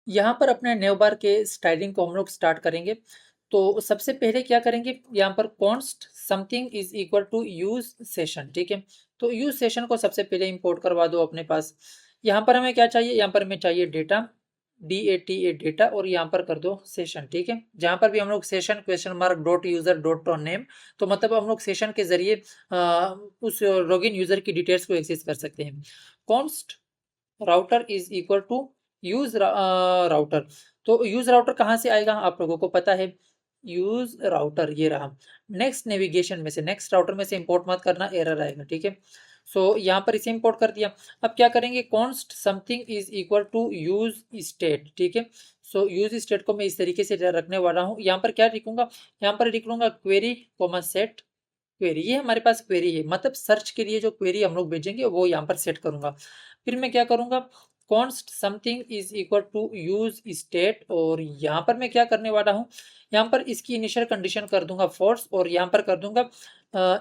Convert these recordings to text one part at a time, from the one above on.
यहाँ पर अपने न्यू बार के स्टाइलिंग को हम लोग स्टार्ट करेंगे। तो सबसे पहले क्या करेंगे, यहाँ पर const something is equal to use session, ठीक है। तो यूज सेशन को सबसे पहले इंपोर्ट करवा दो अपने पास। यहाँ पर हमें क्या चाहिए, यहाँ पर हमें चाहिए डेटा, DATA डेटा, और यहाँ पर कर दो सेशन, ठीक है। जहाँ पर भी हम लोग session question mark dot user dot name, तो मतलब हम लोग सेशन के जरिए उस लॉगिन यूजर की डिटेल्स को एक्सेस कर सकते हैं। Const router is equal to use router. तो यूज राउटर कहाँ से आएगा, आप लोगों को पता है। यूज राउटर ये रहा। नेक्स्ट नेविगेशन में से, नेक्स्ट राउटर में से इंपोर्ट मत करना, एरर आएगा, ठीक है। सो यहाँ पर इसे इंपोर्ट कर दिया। अब क्या करेंगे, const something is equal to use state, ठीक है। सो यूज स्टेट को मैं इस तरीके से रखने वाला हूँ। यहाँ पर क्या लिखूंगा, यहाँ पर लिख लूंगा क्वेरी कोमा सेट क्वेरी। ये हमारे पास क्वेरी है, मतलब सर्च के लिए जो क्वेरी हम लोग भेजेंगे वो यहाँ पर सेट करूंगा। फिर मैं क्या करूंगा, const something is equal to use state, और यहाँ पर मैं क्या करने वाला हूँ, यहाँ पर इसकी इनिशियल कंडीशन कर दूंगा फॉल्स, और यहाँ पर कर दूंगा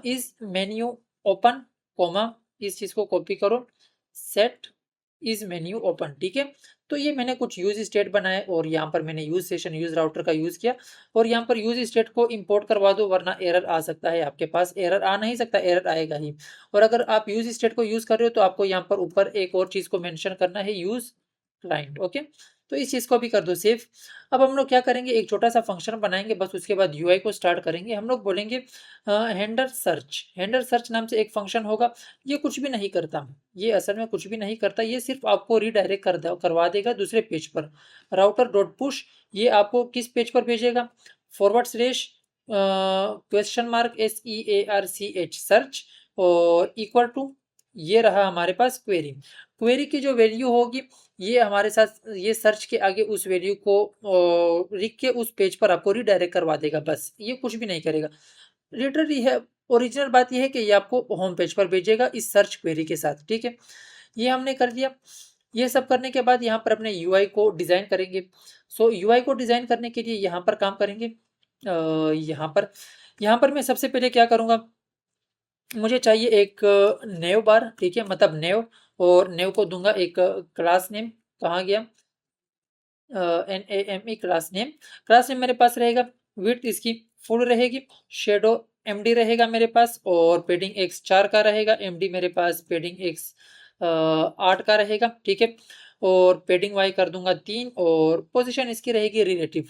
इज मेन्यू ओपन, कोमा, इस चीज को कॉपी करो, सेट इज मेन्यू ओपन, ठीक है। तो ये मैंने कुछ यूज स्टेट बनाए, और यहाँ पर मैंने यूज सेशन यूज राउटर का यूज किया, और यहाँ पर यूज स्टेट को इंपोर्ट करवा दो, वरना एरर आ सकता है आपके पास। एरर आ नहीं सकता, एरर आएगा ही। और अगर आप यूज स्टेट को यूज कर रहे हो तो आपको यहाँ पर ऊपर एक और चीज को मेंशन करना है, यूज क्लाइंट, ओके। तो इस चीज को भी कर दो सेव। अब हम लोग क्या करेंगे, एक छोटा सा फंक्शन बनाएंगे, बस उसके बाद यूआई को स्टार्ट करेंगे। हम लोग बोलेंगे हैंडर सर्च, हैंडर सर्च नाम से एक फंक्शन होगा। ये कुछ भी नहीं करता, ये असल में कुछ भी नहीं करता, ये सिर्फ आपको रीडायरेक्ट करवा देगा दूसरे पेज पर। राउटर डॉट पुश, ये आपको किस पेज पर भेजेगा, forward slash question mark SEARCH search, और इक्वल टू, ये रहा हमारे पास क्वेरी। क्वेरी की जो वैल्यू होगी, ये हमारे साथ ये सर्च के आगे उस वैल्यू को लिख के उस पेज पर आपको रिडायरेक्ट करवा देगा, बस ये कुछ भी नहीं करेगा। लिटरली है, ओरिजिनल बात ये है कि ये आपको होम पेज पर भेजेगा इस सर्च क्वेरी के साथ, ठीक है। ये हमने कर दिया। ये सब करने के बाद यहाँ पर अपने यूआई को डिजाइन करेंगे। सो यूआई को डिजाइन करने के लिए यहाँ पर काम करेंगे। यहाँ पर मैं सबसे पहले क्या करूँगा, मुझे चाहिए एक नेव बार, ठीक है, मतलब नेव, और नेव को दूंगा एक क्लास नेम। कहाँ गया, NAME class name. Class name मेरे पास रहेगा, विड्थ इसकी फुल रहेगी, शेडो MD रहेगा मेरे पास, और पेडिंग एक्स 4 का रहेगा, MD मेरे पास पेडिंग एक्स 8 का रहेगा, ठीक है। और पेडिंग वाई कर दूंगा 3, और पोजीशन इसकी रहेगी रिलेटिव।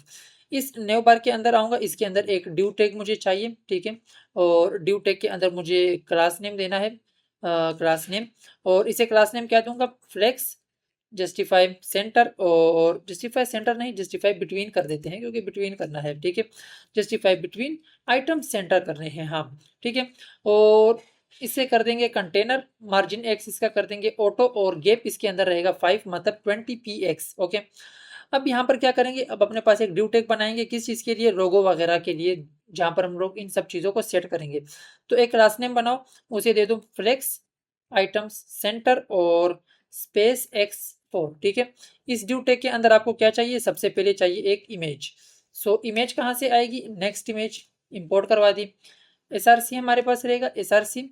इस न्यू बार के अंदर आऊंगा, इसके अंदर एक ड्यू टैग मुझे चाहिए, ठीक है। और ड्यू टैग के अंदर मुझे क्लास नेम देना है, क्लास नेम। और इसे क्लास नेम क्या दूंगा, फ्लेक्स जस्टिफाई सेंटर, और जस्टिफाई सेंटर नहीं, जस्टिफाई बिटवीन कर देते हैं, क्योंकि बिटवीन करना है, ठीक है। जस्टिफाई बिटवीन आइटम सेंटर करने हैं, हाँ, ठीक है। और इसे कर देंगे कंटेनर, मार्जिन एक्स इसका कर देंगे ऑटो, और गैप इसके अंदर रहेगा 5, मतलब 20 px, ओके। अब यहाँ पर क्या करेंगे, अब अपने पास एक ड्यू टेक बनाएंगे, किस चीज़ के लिए, लोगो वगैरह के लिए, जहाँ पर हम लोग इन सब चीज़ों को सेट करेंगे। तो एक क्लास नेम बनाओ, उसे दे दो फ्लेक्स आइटम्स सेंटर, और स्पेस X4, ठीक है। इस ड्यू टेक के अंदर आपको क्या चाहिए, सबसे पहले चाहिए एक इमेज। सो इमेज कहाँ से आएगी, नेक्स्ट इमेज इंपोर्ट करवा दी। SRC हमारे पास रहेगा, SRC,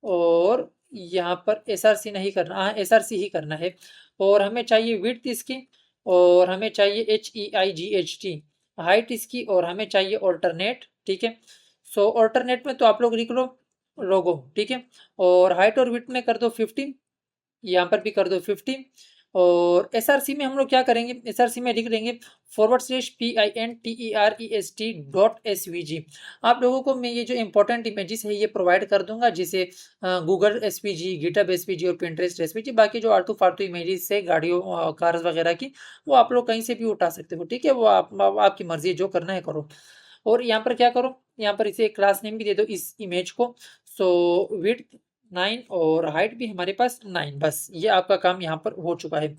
और यहाँ पर SRC नहीं करना, हाँ SRC ही करना है। और हमें चाहिए विड्थ इसकी, और हमें चाहिए HEIGHT हाइट इसकी, और हमें चाहिए ऑल्टरनेट, ठीक है। सो ऑल्टरनेट में तो आप लोग लिख लो लोगो, ठीक है। और हाइट और विड्थ में कर दो 50, यहाँ पर भी कर दो 50। और SRC में हम लोग क्या करेंगे, SRC में लिख देंगे /PINTEREST.SVG। आप लोगों को मैं ये जो इंपॉर्टेंट इमेजेस है ये प्रोवाइड कर दूंगा, जिसे गूगल SVG, गिटहब SVG और पिंटरेस्ट SVG, बाकी जो आलतू फालतू इमेजेस है गाड़ियों कार्स वगैरह की, वो आप लोग कहीं से भी उठा सकते हो, ठीक है। वो आपकी मर्जी है, जो करना है करो। और यहाँ पर क्या करो, यहाँ पर इसे क्लास नेम भी दे दो इस इमेज को। सो विड्थ 9, और हाइट भी हमारे पास 9, बस ये आपका काम यहाँ पर हो चुका है।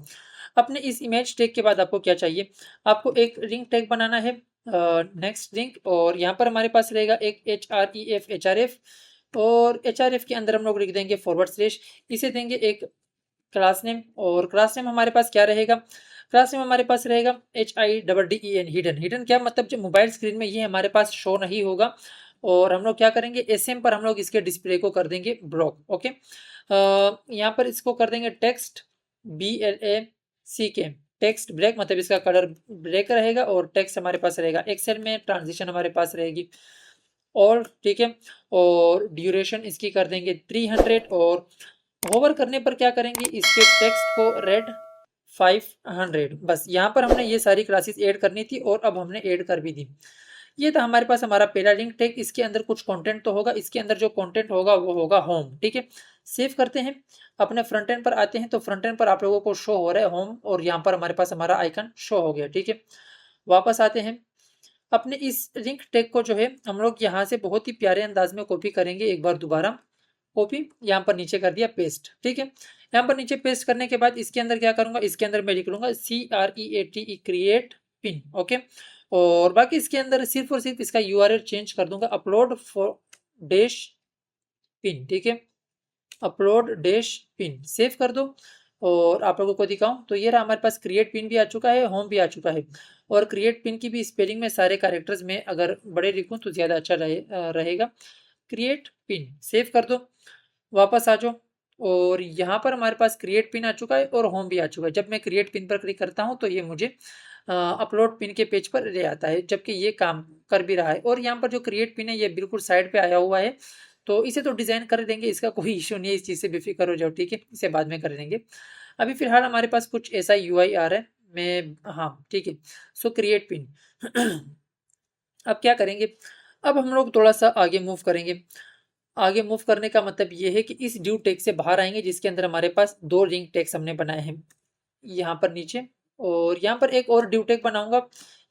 अपने इस इमेज टैग के बाद आपको क्या चाहिए, आपको एक रिंग टैग बनाना है, नेक्स्ट रिंग, और यहाँ पर हमारे पास रहेगा एक HREF, और HRF के अंदर हम लोग लिख देंगे फॉरवर्ड स्लैश, इसे देंगे एक क्लास नेम। और क्लास नेम हमारे पास क्या रहेगा, क्लास नेम हमारे पास रहेगा HIDDEN, हिडन। हिडन क्या मतलब, जो मोबाइल स्क्रीन में ये हमारे पास शो नहीं होगा। और हम लोग क्या करेंगे, SM पर हम लोग इसके डिस्प्ले को कर देंगे ब्लॉक, ओके। यहाँ पर इसको कर देंगे टेक्स्ट BLACK, टेक्स्ट ब्रेक मतलब इसका कलर ब्रेक रहेगा और टेक्स्ट हमारे पास रहेगा एक्सेल में, ट्रांजिशन हमारे पास रहेगी और ठीक है। और ड्यूरेशन इसकी कर देंगे 300 और होवर करने पर क्या करेंगे इसके टेक्स्ट को रेड 500। बस यहाँ पर हमने ये सारी क्लासेस ऐड करनी थी और अब हमने ऐड कर भी दी। ये था हमारे पास हमारा पहला लिंक टैग। इसके अंदर कुछ कंटेंट तो होगा, इसके अंदर जो कंटेंट होगा वो होगा होम। ठीक है, सेव करते हैं, अपने फ्रंट एंड पर आते हैं तो फ्रंट एंड पर आप लोगों को शो हो रहा है होम और यहाँ पर हमारे पास हमारा आइकन शो हो गया। ठीक है, वापस आते हैं अपने इस लिंक टैग को जो है हम लोग यहाँ से बहुत ही प्यारे अंदाज में कॉपी करेंगे। एक बार दोबारा कॉपी यहाँ पर नीचे कर दिया पेस्ट। ठीक है, यहाँ पर नीचे पेस्ट करने के बाद इसके अंदर क्या करूंगा, इसके अंदर मैं लिख लूंगा CREATE क्रिएट पिन। ओके, और बाकी इसके अंदर सिर्फ और सिर्फ इसका URL चेंज कर दूंगा, अपलोड फॉर डैश पिन। ठीक है, अपलोड डैश पिन सेव कर दो और आप लोगों को दिखाऊं तो ये रहा हमारे पास क्रिएट पिन भी आ चुका है, होम भी आ चुका है। और क्रिएट पिन की भी स्पेलिंग में सारे कैरेक्टर्स में अगर बड़े लिखूं तो ज़्यादा अच्छा रहेगा। क्रिएट पिन सेव कर दो, वापस आ जाओ और यहाँ पर हमारे पास क्रिएट पिन आ चुका है और होम भी आ चुका है। जब मैं क्रिएट पिन पर क्लिक करता हूँ तो ये मुझे अपलोड पिन के पेज पर ले आता है, जबकि ये काम कर भी रहा है। और यहाँ पर जो क्रिएट पिन है ये बिल्कुल साइड पे आया हुआ है, तो इसे तो डिज़ाइन कर देंगे, इसका कोई इशू नहीं है, इस चीज़ से बेफिक्र हो जाओ। ठीक है, इसे बाद में कर देंगे। अभी फिलहाल हमारे पास कुछ ऐसा UI आ रहा है। मैं हाँ ठीक है, सो क्रिएट पिन अब क्या करेंगे, अब हम लोग थोड़ा सा आगे मूव करेंगे। आगे मूव करने का मतलब ये है कि इस ड्यू टैग से बाहर आएंगे जिसके अंदर हमारे पास दो लिंक टैग्स हमने बनाए हैं यहाँ पर नीचे, और यहाँ पर एक और ड्यू टैग बनाऊंगा।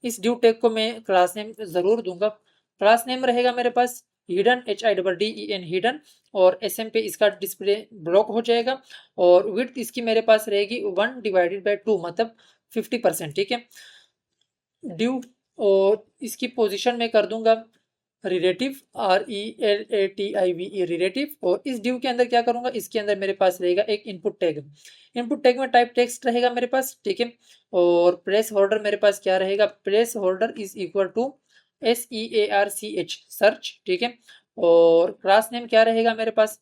इस ड्यू टैग को मैं क्लास नेम जरूर दूंगा। क्लास नेम रहेगा मेरे पास हिडन HIDDEN हिडन, और SM पे इसका डिस्प्ले ब्लॉक हो जाएगा और विड्थ इसकी मेरे पास रहेगी 1/2 मतलब 50%। ठीक है, ड्यू और इसकी पोजीशन में कर दूंगा रिलेटिव RELATIVE रिलेटिव। और इस ड्यू के अंदर क्या करूंगा, इसके अंदर मेरे पास रहेगा एक इनपुट टैग। इनपुट टैग में टाइप टेक्स्ट रहेगा मेरे पास। ठीक है, और प्लेस होल्डर मेरे पास क्या रहेगा, placeholder is equal to SEARCH search. ठीक है, और क्लास नेम क्या रहेगा मेरे पास,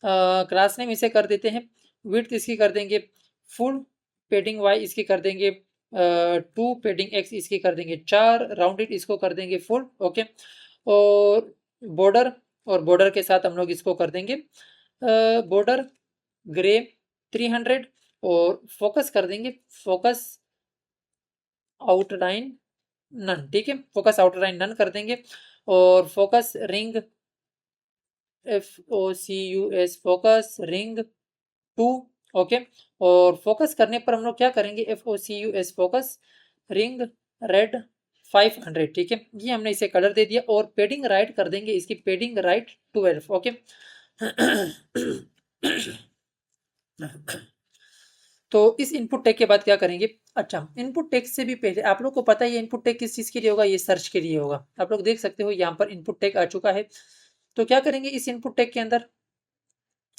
क्लास नेम इसे कर देते हैं विड्थ इसकी कर देंगे फुल, पेडिंग Y इसकी कर देंगे 2, पेडिंग X इसकी कर देंगे 4, राउंडेड इसको कर देंगे फुल। ओके, और बॉर्डर, और बॉर्डर के साथ हम लोग इसको कर देंगे बॉर्डर ग्रे 300, और फोकस कर देंगे फोकस आउटलाइन नन। ठीक है, फोकस आउटलाइन नन कर देंगे, और focus ring FOCUS focus ring 2। Okay, और फोकस करने पर हम लोग क्या करेंगे, FOCUS फोकस रिंग रेड 500। ठीक है, ये हमने इसे कलर दे दिया, और पेडिंग राइट कर देंगे इसकी पेडिंग राइट 12। ओके तो इस इनपुट टैग के बाद क्या करेंगे, अच्छा इनपुट टैग से भी पहले आप लोग को पता है ये इनपुट टैग किस चीज़ के लिए होगा, ये सर्च के लिए होगा। आप लोग देख सकते हो यहाँ पर इनपुट टैग आ चुका है। तो क्या करेंगे इस इनपुट टैग के अंदर,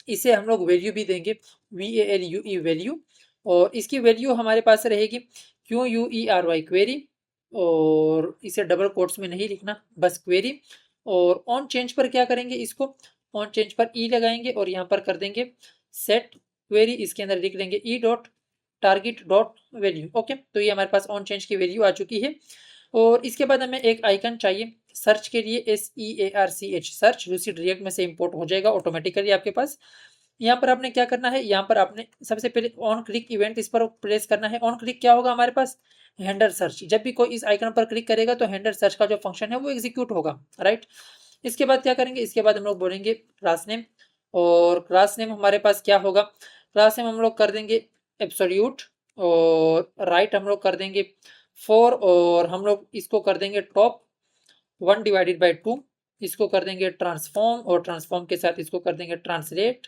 इसे हम लोग वैल्यू भी देंगे VALUE वैल्यू, और इसकी वैल्यू हमारे पास रहेगी QUERY क्वेरी, और इसे डबल कोट्स में नहीं लिखना, बस क्वेरी। और ऑन चेंज पर क्या करेंगे, इसको ऑन चेंज पर ई लगाएंगे और यहाँ पर कर देंगे सेट क्वेरी, इसके अंदर लिख लेंगे E dot target dot value. Okay, तो ये हमारे पास ऑन चेंज की वैल्यू आ चुकी है। और इसके बाद हमें एक आइकन चाहिए सर्च के लिए, SEARCH सर्च, लूसिड रिएक्ट में से इंपोर्ट हो जाएगा ऑटोमेटिकली आपके पास। यहाँ पर आपने क्या करना है, यहाँ पर आपने सबसे पहले ऑन क्लिक इवेंट इस पर प्लेस करना है। ऑन क्लिक क्या होगा हमारे पास, हैंडल सर्च। जब भी कोई इस आइकन पर क्लिक करेगा तो हैंडल सर्च का जो फंक्शन है वो एग्जीक्यूट होगा, राइट। इसके बाद क्या करेंगे, इसके बाद हम लोग बोलेंगे क्लास नेम, और क्लास नेम हमारे पास क्या होगा, क्लास नेम हम लोग कर देंगे एब्सोल्यूट, और राइट हम लोग कर देंगे 4, और हम लोग इसको कर देंगे टॉप 1/2, इसको कर देंगे ट्रांसफॉर्म, और ट्रांसफॉर्म के साथ इसको कर देंगे ट्रांसलेट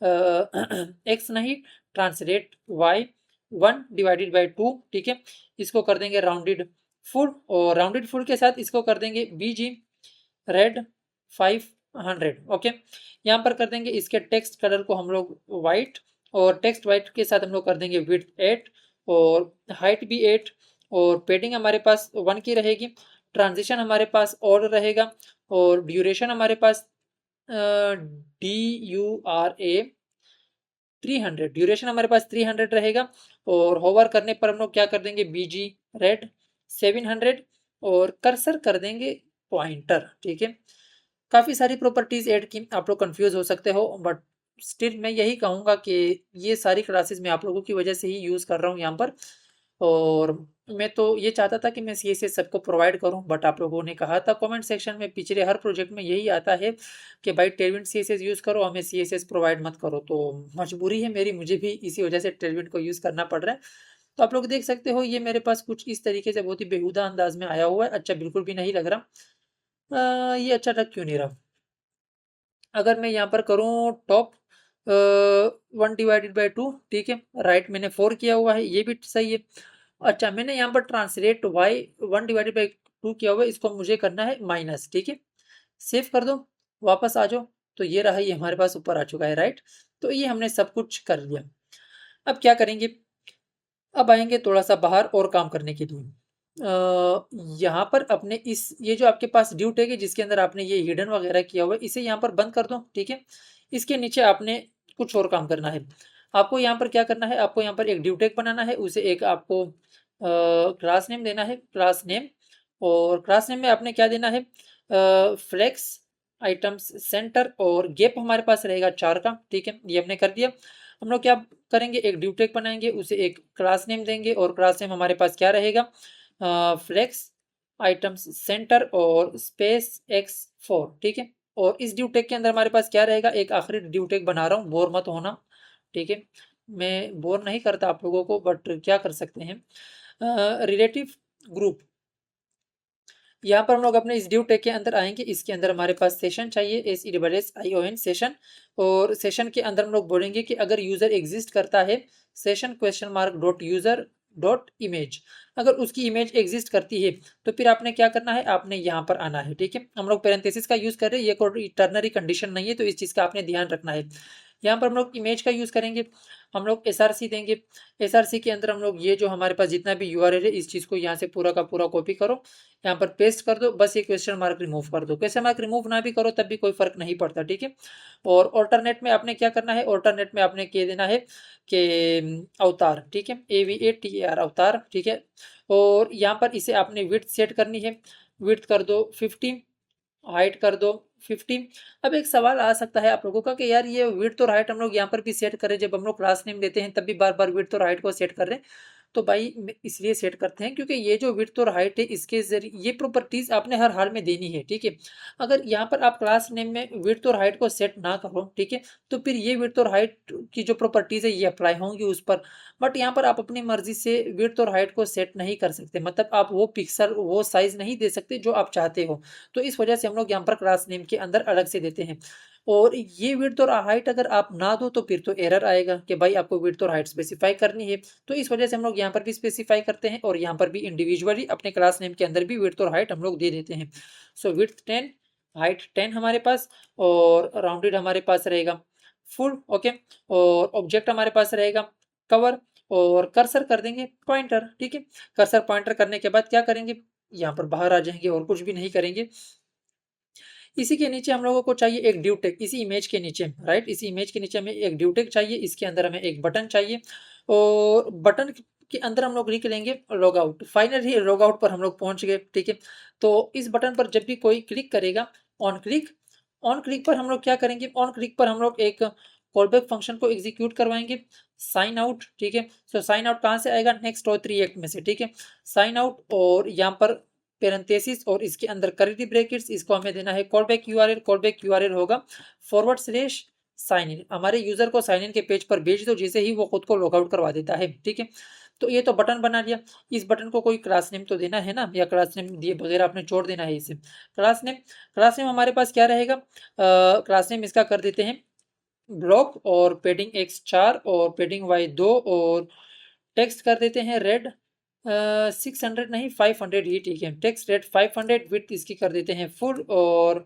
X नहीं, ट्रांसलेट Y 1/2। ठीक है, इसको कर देंगे राउंडेड फुल, और राउंडेड फुल के साथ इसको कर देंगे BG रेड 500। ओके, यहाँ पर कर देंगे इसके टेक्स्ट कलर को हम लोग वाइट, और टेक्स्ट वाइट के साथ हम लोग कर देंगे विड्थ 8 और हाइट भी 8, और पेडिंग हमारे पास 1 की रहेगी, ट्रांजिशन हमारे पास ऑल रहेगा, और ड्यूरेशन हमारे पास DURA 300, ड्यूरेशन हमारे पास 300 रहेगा। और होवर करने पर हम लोग क्या कर देंगे, बीजी रेड 700 और कर्सर कर देंगे पॉइंटर। ठीक है, काफी सारी प्रॉपर्टीज ऐड की, आप लोग कंफ्यूज हो सकते हो, बट स्टिल मैं यही कहूंगा कि ये सारी क्लासेस मैं आप लोगों की वजह से ही यूज कर रहा हूँ यहाँ पर। और मैं तो ये चाहता था कि मैं सीएसएस सबको प्रोवाइड करूं, बट आप लोगों ने कहा था कमेंट सेक्शन में, पिछले हर प्रोजेक्ट में यही आता है कि भाई टेलविंड सीएसएस यूज करो, हमें सीएसएस प्रोवाइड मत करो। तो मजबूरी है मेरी, मुझे भी इसी वजह से टेलविंड को यूज करना पड़ रहा है। तो आप लोग देख सकते हो ये मेरे पास कुछ इस तरीके से बहुत ही बेहुदा अंदाज में आया हुआ है। अच्छा बिल्कुल भी नहीं लग रहा। ये अच्छा लग क्यों नहीं रहा। अगर मैं यहाँ पर करूँ टॉप 1/2, ठीक है, राइट मैंने 4 किया हुआ है, ये भी सही है। अच्छा मैंने यहाँ पर ट्रांसलेट वाई 1/2 किया हुआ है, इसको मुझे करना है माइनस। ठीक है, सेव कर दो, वापस आ जाओ। तो ये रहा, ये हमारे पास ऊपर आ चुका है, राइट। तो ये हमने सब कुछ कर लिया। अब क्या करेंगे, अब आएंगे थोड़ा सा बाहर और काम करने के लिए। यहाँ पर अपने इस ये जो आपके पास ड्यू टैग है जिसके अंदर आपने ये हिडन वगैरह किया हुआ है, इसे यहाँ पर बंद कर दो। ठीक है, इसके नीचे आपने कुछ और काम करना है। आपको यहाँ पर क्या करना है, आपको यहाँ पर एक ड्यू टैग बनाना है, उसे एक आपको क्लास नेम देना है, क्लास नेम। और क्लास नेम में आपने क्या देना है, फ्लेक्स आइटम्स सेंटर, और गैप हमारे पास रहेगा 4 का। ठीक है, ये हमने कर दिया। हम लोग क्या करेंगे, एक ड्यू टैग बनाएंगे, उसे एक क्लास नेम देंगे, और क्लास नेम हमारे पास क्या रहेगा, फ्लेक्स आइटम्स सेंटर और स्पेस x4। ठीक है, और इस ड्यू टैग के अंदर हमारे पास क्या रहेगा, एक आखिरी ड्यू टैग बना रहा हूँ, बोर मत होना। ठीक है, मैं बोर नहीं करता आप लोगों को, बट क्या कर सकते हैं। रिलेटिव ग्रुप, यहाँ पर हम लोग अपने इस ड्यू टैग के अंदर आएंगे, इसके अंदर हमारे पास सेशन चाहिए, SESSION सेशन। और सेशन के अंदर हम लोग बोलेंगे कि अगर यूजर एग्जिस्ट करता है, session question mark dot user dot image, अगर उसकी इमेज एग्जिस्ट करती है तो फिर आपने क्या करना है, आपने यहाँ पर आना है। ठीक है, हम लोग पेरेंथेसिस का यूज कर रहे हैं, ये कोई टर्नरी कंडीशन नहीं है, तो इस चीज का आपने ध्यान रखना है। यहाँ पर हम लोग इमेज का यूज करेंगे, हम लोग SRC देंगे। SRC के अंदर हम लोग ये जो हमारे पास जितना भी URL है, इस चीज को यहाँ से पूरा का पूरा कॉपी करो, यहाँ पर पेस्ट कर दो, बस ये क्वेश्चन मार्क रिमूव कर दो। क्वेश्चन मार्क रिमूव ना भी करो तब भी कोई फर्क नहीं पड़ता। ठीक है, और ऑल्टरनेट में आपने क्या करना है, ऑल्टरनेट में आपने कह देना है कि अवतार। ठीक है, AVATAR अवतार। ठीक है, और यहाँ पर इसे आपने विड्थ सेट करनी है, विड्थ कर दो 50, हाइट कर दो 50। अब एक सवाल आ सकता है आप लोगों का कि यार ये विड्थ और हाइट हम लोग यहाँ पर भी सेट करें, जब हम लोग क्लास नेम देते हैं तब भी बार बार विड्थ और हाइट को सेट कर रहे हैं। तो भाई इसलिए सेट करते हैं क्योंकि ये जो विड्थ और हाइट है, इसके जरिए ये प्रॉपर्टीज आपने हर हाल में देनी है। ठीक है, अगर यहाँ पर आप क्लास नेम में विड्थ और हाइट को सेट ना करो, ठीक है, तो फिर ये विड्थ और हाइट की जो प्रॉपर्टीज है ये अप्लाई होंगी उस पर। बट यहाँ पर आप अपनी मर्जी से विड्थ और हाइट को सेट नहीं कर सकते, मतलब आप वो पिक्सल वो साइज नहीं दे सकते जो आप चाहते हो। तो इस वजह से हम लोग यहाँ पर क्लास नेम के अंदर अलग से देते हैं। और ये विड्थ और हाइट अगर आप ना दो तो फिर तो एरर आएगा कि भाई आपको विड्थ और हाइट स्पेसिफाई करनी है। तो इस वजह से हम लोग यहाँ पर भी स्पेसिफाई करते हैं, और यहाँ पर भी इंडिविजुअली अपने क्लास नेम के अंदर भी विड्थ और हाइट हम लोग दे देते हैं। सो विड्थ 10, हाइट 10 हमारे पास, और राउंडेड हमारे पास रहेगा फुल। ओके, और ऑब्जेक्ट हमारे पास रहेगा कवर, और कर्सर कर देंगे पॉइंटर। ठीक है, कर्सर पॉइंटर करने के बाद क्या करेंगे, यहाँ पर बाहर आ जाएंगे और कुछ भी नहीं करेंगे। इसी के नीचे हम लोगों को चाहिए एक ड्यू टैग, इसी इमेज के नीचे, राइट, इसी इमेज के नीचे हमें एक ड्यू टैग चाहिए, इसके अंदर हमें एक बटन चाहिए, और बटन के अंदर हम लोग लिख लेंगे log out. Finally log out पर हम लोग पहुंच गए। ठीक है, तो इस बटन पर जब भी कोई क्लिक करेगा, ऑन क्लिक, ऑन क्लिक पर हम लोग क्या करेंगे, ऑन क्लिक पर हम लोग एक कॉल बैक फंक्शन को एग्जीक्यूट करवाएंगे, साइन आउट। ठीक है, सो साइन आउट कहाँ से आएगा, नेक्स्ट और 3 एक्ट में से। ठीक है, साइन आउट, और यहाँ पर पेरेंथेसिस और इसके अंदर कर्ली ब्रैकेट्स, इसको हमें देना है call back URL. Call back URL होगा /, साइन इन, हमारे यूजर को साइन इन के पेज पर भेज दो, जिसे ही वो खुद को लॉग आउट करवा देता है। ठीक है, तो ये तो बटन बना लिया। इस बटन को कोई क्लास नेम तो देना है ना, या क्लास नेम दिए बगैर आपने छोड़ देना है इसे। क्लास नेम हमारे पास क्या रहेगा, क्लास नेम इसका कर देते हैं ब्लॉक, और पेडिंग x4 और पेडिंग y2, और टेक्स्ट कर देते हैं रेड 600 नहीं 500 ही ठीक है, टेक्स्ट रेट 500, विड्थ इसकी कर देते हैं फुल, और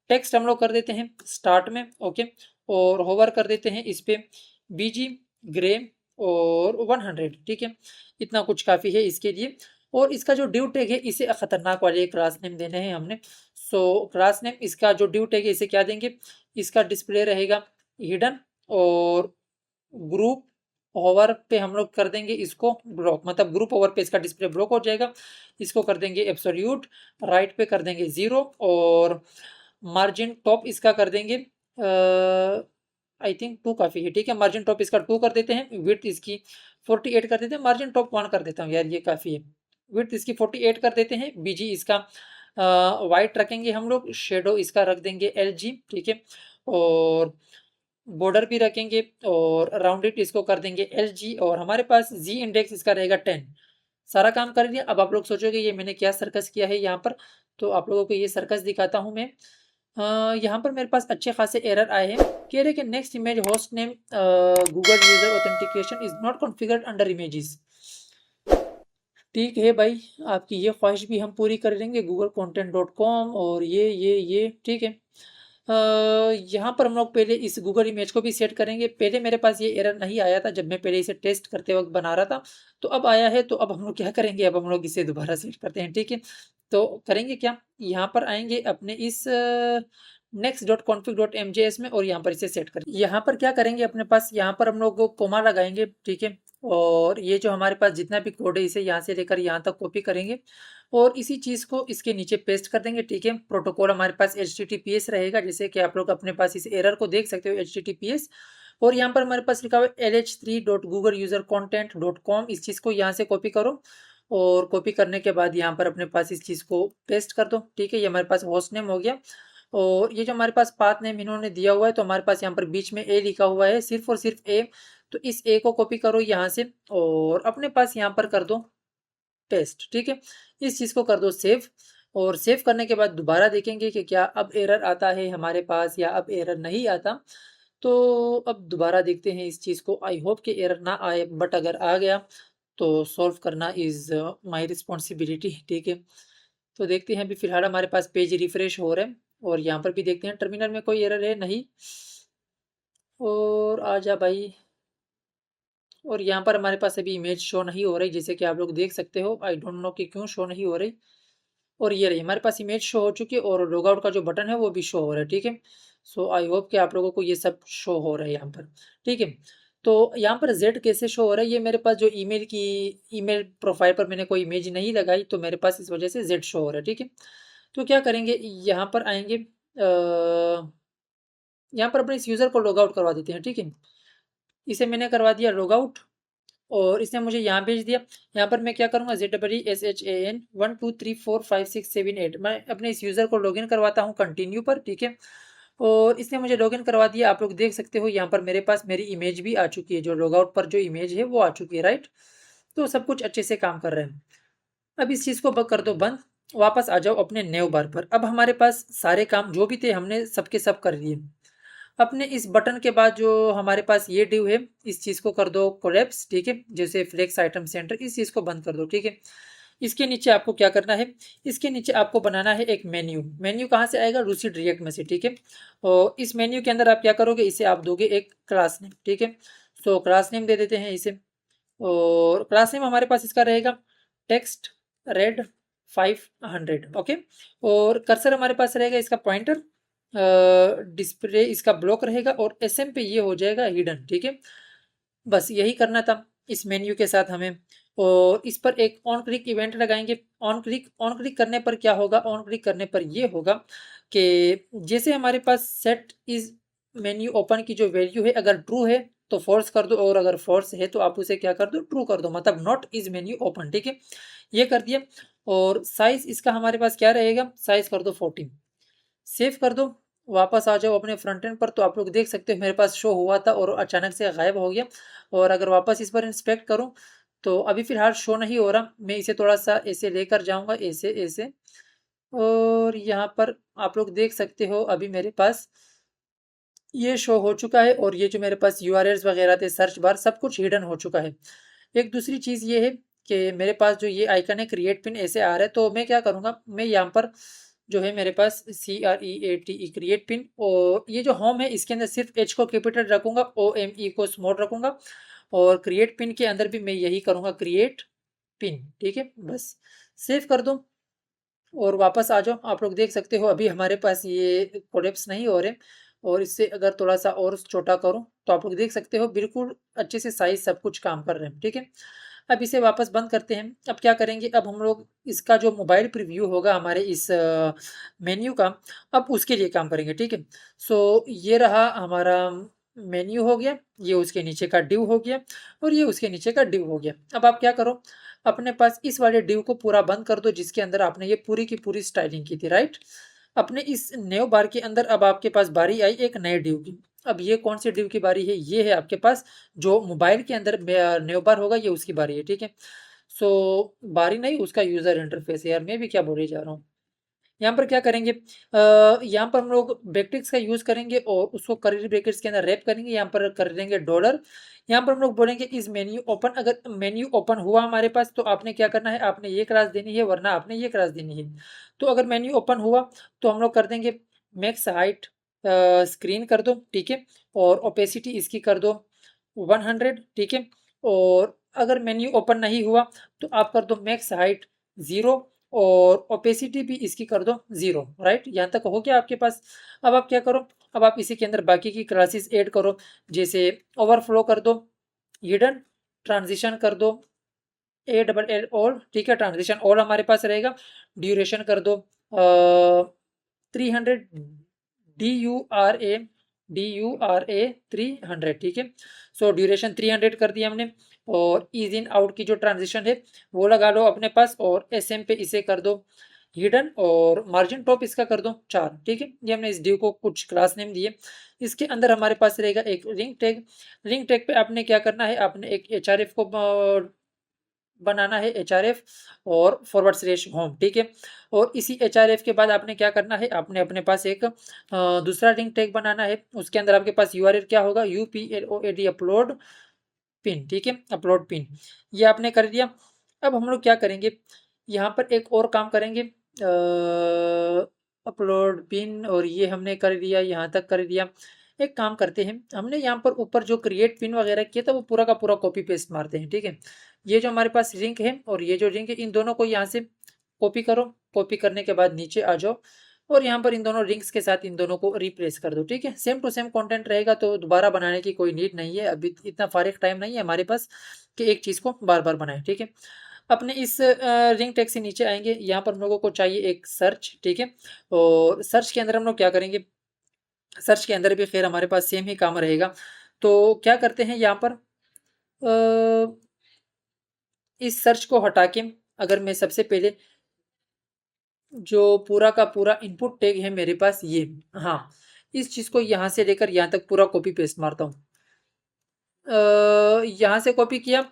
टेक्स्ट हम लोग कर देते हैं स्टार्ट में। ओके, और होवर कर देते हैं इस पे बीजी ग्रे और 100। ठीक है, इतना कुछ काफ़ी है इसके लिए। और इसका जो ड्यू टैग है, इसे खतरनाक वाले क्लास नेम देने हैं हमने। सो क्लास नेम इसका जो ड्यू टैग है इसे क्या देंगे, इसका डिस्प्ले रहेगा हिडन, और ग्रुप ओवर पे हम लोग कर देंगे इसको ब्लॉक, मतलब ग्रुप ओवर पे इसका डिस्प्ले ब्लॉक हो जाएगा। इसको कर देंगे एब्सोल्यूट, राइट पे कर देंगे 0 और मार्जिन टॉप इसका कर देंगे आई थिंक 2 काफ़ी है, ठीक है। मार्जिन टॉप इसका 2 कर देते हैं, विड्थ इसकी 48 कर देते हैं, मार्जिन टॉप 1 कर देता हूँ यार, ये काफ़ी है। विड्थ इसकी 48 कर देते हैं, बीजी इसका वाइट रखेंगे हम लोग, शेडो इसका रख देंगे LG, ठीक है। और बॉर्डर भी रखेंगे और राउंडेड इसको कर देंगे LG और हमारे पास जी इंडेक्स इसका रहेगा 10। सारा काम कर लिया। अब आप लोग सोचोगे ये मैंने क्या सर्कस किया है यहाँ पर, तो आप लोगों को ये सर्कस दिखाता हूँ मैं। यहाँ पर मेरे पास अच्छे खासे एरर आए हैं। कह रहे कि next image host name Google user authentication is not configured under images. ठीक है भाई, आपकी ये ख्वाहिश भी हम पूरी कर लेंगे, google-content.com और ये ठीक है। यहाँ पर हम लोग पहले इस गूगल इमेज को भी सेट करेंगे। पहले मेरे पास ये एरर नहीं आया था जब मैं पहले इसे टेस्ट करते वक्त बना रहा था, तो अब आया है। तो अब हम लोग क्या करेंगे, अब हम लोग इसे दोबारा सेट करते हैं, ठीक है। तो करेंगे क्या, यहाँ पर आएंगे अपने इस next.config.mjs में और यहाँ पर इसे सेट करें। यहाँ पर क्या करेंगे, अपने पास यहाँ पर हम लोग कोमा लगाएंगे, ठीक है। और ये जो हमारे पास जितना भी कोड है इसे यहाँ से लेकर यहाँ तक कॉपी करेंगे और इसी चीज़ को इसके नीचे पेस्ट कर देंगे, ठीक है। प्रोटोकॉल हमारे पास HTTPS रहेगा, जैसे कि आप लोग अपने पास इस एरर को देख सकते हो HTTPS। और यहाँ पर हमारे पास लिखा हुआ है lh3.googleUserContent.com, इस चीज़ को यहाँ से कॉपी करो और कॉपी करने के बाद यहाँ पर अपने पास इस चीज़ को पेस्ट कर दो, ठीक है। ये हमारे पास होस्ट नेम हो गया और ये जो हमारे पास पाथ नेम इन्होंने दिया हुआ है, तो हमारे पास यहाँ पर बीच में ए लिखा हुआ है, सिर्फ और सिर्फ ए। तो इस ए को कॉपी करो यहाँ से और अपने पास यहाँ पर कर दो पेस्ट, ठीक है। इस चीज़ को कर दो सेव और सेव करने के बाद दोबारा देखेंगे कि क्या अब एरर आता है हमारे पास या अब एरर नहीं आता। तो अब दोबारा देखते हैं इस चीज़ को। आई होप कि एरर ना आए, बट अगर आ गया तो सॉल्व करना इज़ माई रिस्पॉन्सिबिलिटी, ठीक है। तो देखते हैं, अभी फिलहाल हमारे पास पेज रिफ्रेश हो रहे हैं और यहाँ पर भी देखते हैं टर्मिनल में कोई एरर है नहीं। और आ जा भाई, और यहाँ पर हमारे पास अभी इमेज शो नहीं हो रही, जैसे कि आप लोग देख सकते हो। आई डोंट नो कि क्यों शो नहीं हो रही। और ये रही हमारे पास इमेज शो हो चुकी है और लॉग आउट का जो बटन है वो भी शो हो रहा है, ठीक है। सो आई होप कि आप लोगों को ये सब शो हो रहा है यहाँ पर, ठीक है। तो यहाँ पर जेड कैसे शो हो रहा है, ये मेरे पास जो ईमेल प्रोफाइल पर मैंने कोई इमेज नहीं लगाई, तो मेरे पास इस वजह से जेड शो हो रहा है, ठीक है। तो क्या करेंगे, यहाँ पर आएंगे, यहाँ पर अपने इस यूज़र को लॉग आउट करवा देते हैं, ठीक है। इसे मैंने करवा दिया लॉग आउट और इसने मुझे यहाँ भेज दिया। यहाँ पर मैं क्या करूँगा, ZEESHAN 1 2 3 4 5 6 7 8 मैं अपने इस यूज़र को लॉगिन करवाता हूँ कंटिन्यू पर, ठीक है। और इसने मुझे लॉगिन करवा दिया। आप लोग देख सकते हो यहाँ पर मेरे पास मेरी इमेज भी आ चुकी है, जो लॉग आउट पर जो इमेज है वो आ चुकी है, राइट। तो सब कुछ अच्छे से काम कर रहे हैं। अब इस चीज़ को कर दो बंद, वापस आ जाओ अपने न्यू बार पर। अब हमारे पास सारे काम जो भी थे हमने सबके सब कर लिए। अपने इस बटन के बाद जो हमारे पास ये डिव है, इस चीज़ को कर दो कोलैप्स, ठीक है। जैसे फ्लेक्स आइटम सेंटर, इस चीज़ को बंद कर दो, ठीक है। इसके नीचे आपको क्या करना है, इसके नीचे आपको बनाना है एक मेन्यू। मेन्यू कहाँ से आएगा, लूसिड रिएक्ट में से, ठीक है। और इस मेन्यू के अंदर आप क्या करोगे, इसे आप दोगे एक क्लास नेम, ठीक है। सो क्लास नेम दे देते हैं इसे और क्लास नेम हमारे पास इसका रहेगा टेक्स्ट रेड 500, ओके। और कर्सर हमारे पास रहेगा इसका पॉइंटर, डिस्प्ले इसका ब्लॉक रहेगा और SM पे ये हो जाएगा हिडन, ठीक है। बस यही करना था इस मेन्यू के साथ हमें। और इस पर एक ऑन क्लिक इवेंट लगाएंगे। ऑन क्लिक करने पर क्या होगा, ऑन क्लिक करने पर ये होगा कि जैसे हमारे पास सेट इज मेन्यू ओपन की जो वैल्यू है, अगर ट्रू है तो फॉल्स कर दो और अगर फॉल्स है तो आप उसे क्या कर दो, ट्रू कर दो, मतलब नॉट इज मेन्यू ओपन, ठीक है। ये कर दिया। और साइज इसका हमारे पास क्या रहेगा, साइज कर दो 14। सेव कर दो, वापस आ जाओ अपने फ्रंट एंड पर। तो आप लोग देख सकते हो मेरे पास शो हुआ था और अचानक से गायब हो गया। और अगर वापस इस पर इंस्पेक्ट करूं तो अभी फिलहाल शो नहीं हो रहा। मैं इसे थोड़ा सा ऐसे लेकर जाऊंगा, ऐसे ऐसे, और यहाँ पर आप लोग देख सकते हो अभी मेरे पास ये शो हो चुका है। और ये जो मेरे पास URLs वगैरह थे, सर्च बार, सब कुछ हिडन हो चुका है। एक दूसरी चीज़ ये है कि मेरे पास जो ये आइकन है क्रिएट पिन ऐसे आ रहा है, तो मैं क्या करूँगा, मैं यहाँ पर जो है मेरे पास CREATE क्रिएट पिन, और ये जो होम है इसके अंदर सिर्फ H को कैपिटल रखूंगा, OME को स्मॉल रखूंगा और क्रिएट पिन के अंदर भी मैं यही करूँगा, क्रिएट पिन, ठीक है। बस सेव कर दो और वापस आ जाओ। आप लोग देख सकते हो अभी हमारे पास ये कोलैप्स नहीं हो रहे और इससे अगर थोड़ा सा और छोटा करूँ तो आप लोग देख सकते हो बिल्कुल अच्छे से साइज सब कुछ काम कर रहे हैं, ठीक है। अब इसे वापस बंद करते हैं। अब क्या करेंगे, अब हम लोग इसका जो मोबाइल प्रीव्यू होगा हमारे इस मेन्यू का, अब उसके लिए काम करेंगे, ठीक है। सो ये रहा हमारा मेन्यू हो गया, ये उसके नीचे का डिव हो गया और ये उसके नीचे का डिव हो गया। अब आप क्या करो, अपने पास इस वाले डिव को पूरा बंद कर दो जिसके अंदर आपने ये पूरी की पूरी स्टाइलिंग की थी, राइट। अपने इस न्यू बार के अंदर अब आपके पास बारी आई एक नए डिव की। अब ये कौन से डिव की बारी है, ये है आपके पास जो मोबाइल के अंदर न्यू बार होगा, ये उसकी बारी है, ठीक है। सो बारी नहीं, उसका यूजर इंटरफेस है, यार मैं भी क्या बोले जा रहा हूँ। यहाँ पर क्या करेंगे, यहाँ पर हम लोग बैकटिक्स का यूज करेंगे और उसको करली ब्रैकेट्स के अंदर रैप करेंगे। यहाँ पर कर देंगे डॉलर। यहाँ पर हम लोग बोलेंगे इस मेन्यू ओपन। अगर मेन्यू ओपन हुआ हमारे पास तो आपने क्या करना है, आपने ये क्लास देनी है, वरना आपने ये क्लास देनी है। तो अगर मेन्यू ओपन हुआ तो हम लोग कर देंगे मैक्स हाइट स्क्रीन कर दो, ठीक है। और ओपेसिटी इसकी कर दो 100, ठीक है। और अगर मेन्यू ओपन नहीं हुआ तो आप कर दो मैक्स हाइट 0 और ओपेसिटी भी इसकी कर दो 0, राइट। यहाँ तक हो गया आपके पास। अब आप क्या करो, अब आप इसी के अंदर बाकी की क्लासेस ऐड करो, जैसे ओवरफ्लो कर दो, हिडन ट्रांजिशन कर दो, ALL ऑल, ठीक है। ट्रांजिशन ऑल हमारे पास रहेगा। ड्यूरेशन कर दो 300, DURA 300, ठीक है। सो ड्यूरेशन 300 कर दिया हमने। और इज इन आउट की जो ट्रांजिशन है वो लगा लो अपने पास, और SM पे इसे कर दो हिडन, और मार्जिन टॉप इसका कर दो 4, ठीक है। ये हमने इस ड्यू को कुछ क्लास नेम दिए। इसके अंदर हमारे पास रहेगा एक रिंग टैग। रिंग टैग पे आपने क्या करना है, आपने एक HRF को बनाना है, HRF और /होम, ठीक है। और इसी HRF के बाद आपने क्या करना है, आपने अपने पास एक दूसरा रिंग टैग बनाना है। उसके अंदर आपके पास URL क्या होगा, UPLOAD अपलोड पिन, ठीक है। अपलोड पिन ये आपने कर दिया। अब हम लोग क्या करेंगे, यहाँ पर एक और काम करेंगे, अपलोड पिन, और ये हमने कर दिया, यहाँ तक कर दिया। एक काम करते हैं, हमने यहाँ पर ऊपर जो क्रिएट पिन वगैरह किया था वो पूरा का पूरा कॉपी पेस्ट मारते हैं, ठीक है। ये जो हमारे पास लिंक है और ये जो लिंक है, इन दोनों को यहाँ से कॉपी करो। कॉपी करने के बाद नीचे आ जाओ और यहाँ पर इन दोनों लिंक्स के साथ इन दोनों को रिप्लेस कर दो, ठीक है। सेम टू सेम कंटेंट रहेगा तो दोबारा बनाने की कोई नीड नहीं है। अभी इतना फारिग टाइम नहीं है हमारे पास कि एक चीज़ को बार बार बनाए, ठीक है। अपने इस रिंग टैग से नीचे आएंगे, यहाँ पर हम लोगों को चाहिए एक सर्च, ठीक है। और सर्च के अंदर हम लोग क्या करेंगे, सर्च के अंदर भी खैर हमारे पास सेम ही काम रहेगा। तो क्या करते हैं, यहाँ पर इस सर्च को हटा के, अगर मैं सबसे पहले जो पूरा का पूरा इनपुट टैग है मेरे पास ये, हाँ, इस चीज़ को यहाँ से लेकर यहाँ तक पूरा कॉपी पेस्ट मारता हूँ। यहाँ से कॉपी किया,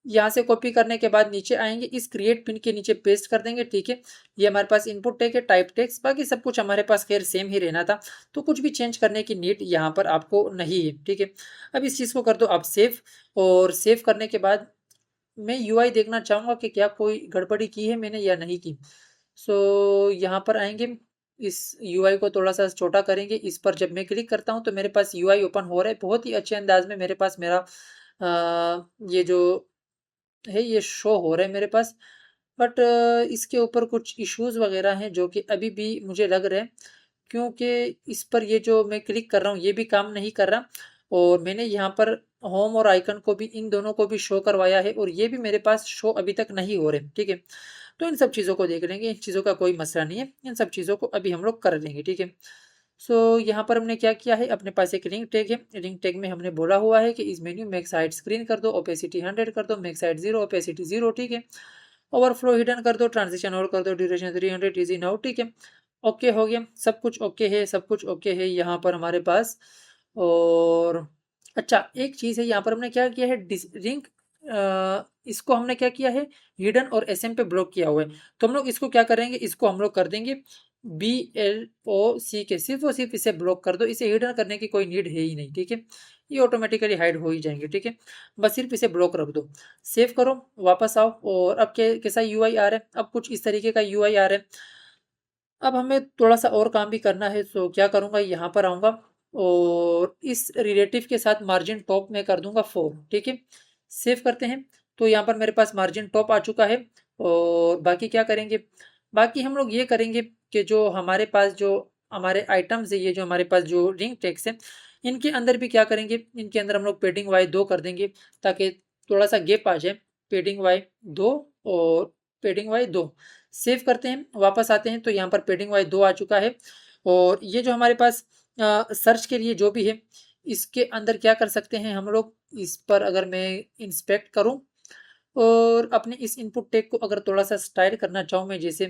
यहाँ से कॉपी करने के बाद नीचे आएंगे, इस क्रिएट पिन के नीचे पेस्ट कर देंगे, ठीक है। ये हमारे पास इनपुट टैग है, टाइप टेक्स्ट, बाकी सब कुछ हमारे पास खैर सेम ही रहना था, तो कुछ भी चेंज करने की नीड यहाँ पर आपको नहीं है, ठीक है। अब इस चीज़ को कर दो आप सेव, और सेव करने के बाद मैं UI देखना चाहूँगा कि क्या कोई गड़बड़ी की है मैंने या नहीं की। सो यहाँ पर आएंगे, इस UI को थोड़ा सा छोटा करेंगे। इस पर जब मैं क्लिक करता हूँ तो मेरे पास UI ओपन हो रहा है बहुत ही अच्छे अंदाज में। मेरे पास मेरा ये जो है ये शो हो रहा है मेरे पास, बट इसके ऊपर कुछ इश्यूज वगैरह हैं जो कि अभी भी मुझे लग रहे हैं, क्योंकि इस पर ये जो मैं क्लिक कर रहा हूँ ये भी काम नहीं कर रहा। और मैंने यहाँ पर होम और आइकन को भी, इन दोनों को भी शो करवाया है और ये भी मेरे पास शो अभी तक नहीं हो रहे, ठीक है। तो इन सब चीज़ों को देख लेंगे, इन चीज़ों का कोई मसला नहीं है, इन सब चीज़ों को अभी हम लोग कर लेंगे, ठीक है। सो यहाँ पर हमने क्या किया है, अपने पास एक रिंग टैग है। रिंग टैग में हमने बोला हुआ है कि इस मेन्यू मैक्स हाइट स्क्रीन कर दो, ओपेसिटी 100 कर दो, मैक्स हाइट 0, ओपेसिटी 0, ठीक है। ओवरफ्लो हिडन कर दो, ट्रांजिशन और कर दो, ड्यूरेशन 300, इजी नाउ, ठीक है। ओके हो गया, सब कुछ ओके है, सब कुछ ओके है यहाँ पर हमारे पास। और अच्छा एक चीज़ है, यहाँ पर हमने क्या किया है, रिंग इसको हमने क्या किया है, हिडन और SM पे ब्लॉक किया हुआ है। तो हम लोग इसको क्या करेंगे, इसको हम लोग कर देंगे BLOC के, सिर्फ और सिर्फ इसे ब्लॉक कर दो। इसे हिडन करने की कोई नीड है ही नहीं, ठीक है। ये ऑटोमेटिकली हाइड हो ही जाएंगे, ठीक है। बस सिर्फ इसे ब्लॉक रख दो, सेव करो, वापस आओ। और अब कैसा UI आ रहा है, अब कुछ इस तरीके का UI आ रहा है। अब हमें थोड़ा सा और काम भी करना है, तो क्या करूँगा, यहाँ पर आऊँगा और इस रिलेटिव के साथ मार्जिन टॉप में कर दूंगा 4, ठीक है। सेव करते हैं। तो यहाँ पर मेरे पास मार्जिन टॉप आ चुका है। और बाकी क्या करेंगे, बाकी हम लोग ये करेंगे कि जो हमारे पास जो हमारे आइटम्स है, ये जो हमारे पास जो रिंग टेक्स है, इनके अंदर भी क्या करेंगे, इनके अंदर हम लोग पेडिंग वाई 2 कर देंगे ताकि थोड़ा सा गैप आ जाए। पेडिंग वाई 2 और पेडिंग वाई 2 सेव करते हैं, वापस आते हैं तो यहाँ पर पेडिंग वाई 2 आ चुका है। और ये जो हमारे पास सर्च के लिए जो भी है, इसके अंदर क्या कर सकते हैं हम लोग, इस पर अगर मैं इंस्पेक्ट करूं और अपने इस इनपुट टैग को अगर थोड़ा सा स्टाइल करना चाहूँ मैं, जैसे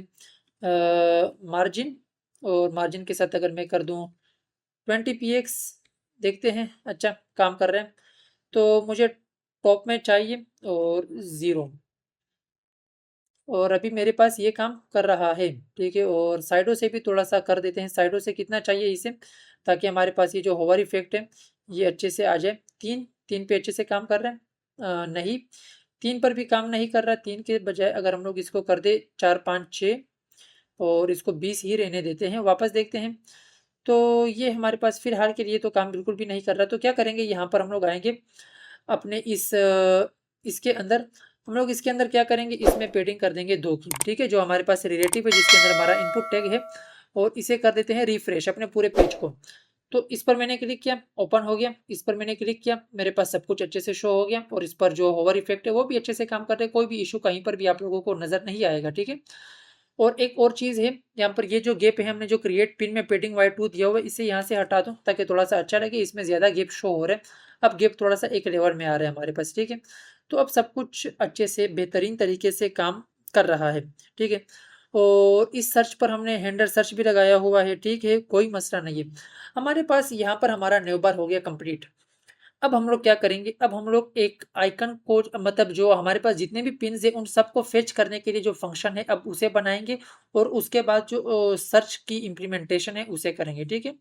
मार्जिन, और मार्जिन के साथ अगर मैं कर दूं 20 px, देखते हैं अच्छा काम कर रहे हैं। तो मुझे टॉप में चाहिए और 0, और अभी मेरे पास ये काम कर रहा है, ठीक है। और साइडों से भी थोड़ा सा कर देते हैं, साइडों से कितना चाहिए इसे, ताकि हमारे पास ये जो होवर इफेक्ट है ये अच्छे से आ जाए। 3 पे अच्छे से काम कर रहे हैं, नहीं 3 पर भी काम नहीं कर रहा। 3 के बजाय अगर हम लोग इसको कर दे 4 5 6 और इसको 20 ही रहने देते हैं, वापस देखते हैं तो ये हमारे पास फिलहाल के लिए तो काम बिल्कुल भी नहीं कर रहा। तो क्या करेंगे, यहाँ पर हम लोग आएंगे अपने इसके अंदर, हम लोग इसके अंदर क्या करेंगे, इसमें पेडिंग कर देंगे 2 की, ठीक है, जो हमारे पास रिलेटिव है जिसके अंदर हमारा इनपुट टैग है। और इसे कर देते हैं रिफ्रेश अपने पूरे पेज को। तो इस पर मैंने क्लिक किया, ओपन हो गया। इस पर मैंने क्लिक किया, मेरे पास सब कुछ अच्छे से शो हो गया। और इस पर जो होवर इफेक्ट है वो भी अच्छे से काम कर रहे हैं, कोई भी इशू कहीं पर भी आप लोगों को नजर नहीं आएगा, ठीक है। और एक और चीज है, यहाँ पर ये जो गैप है, हमने जो क्रिएट पिन में पेडिंग वाई 2 दिया हुआ है, इसे यहाँ से हटा दो ताकि थोड़ा सा अच्छा लगे। इसमें ज्यादा गैप शो हो रहा है, अब गैप थोड़ा सा एक लेवल में आ रहा है हमारे पास, ठीक है। तो अब सब कुछ अच्छे से बेहतरीन तरीके से काम कर रहा है, ठीक है। और इस सर्च पर हमने हैंडल सर्च भी लगाया हुआ है, ठीक है, कोई मसला नहीं है। हमारे पास यहाँ पर हमारा न्यू बार हो गया कंप्लीट। अब हम लोग क्या करेंगे, अब हम लोग एक आइकन को, मतलब जो हमारे पास जितने भी पिन्स है उन सबको फेच करने के लिए जो फंक्शन है अब उसे बनाएंगे। और उसके बाद जो सर्च की इम्प्लीमेंटेशन है उसे करेंगे, ठीक है।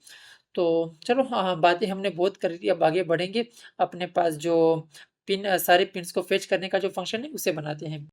तो चलो, हाँ बातें हमने बहुत कर ली, अब आगे बढ़ेंगे। अपने पास जो पिन सारे पिन्स को फेच करने का जो फंक्शन है उसे बनाते हैं।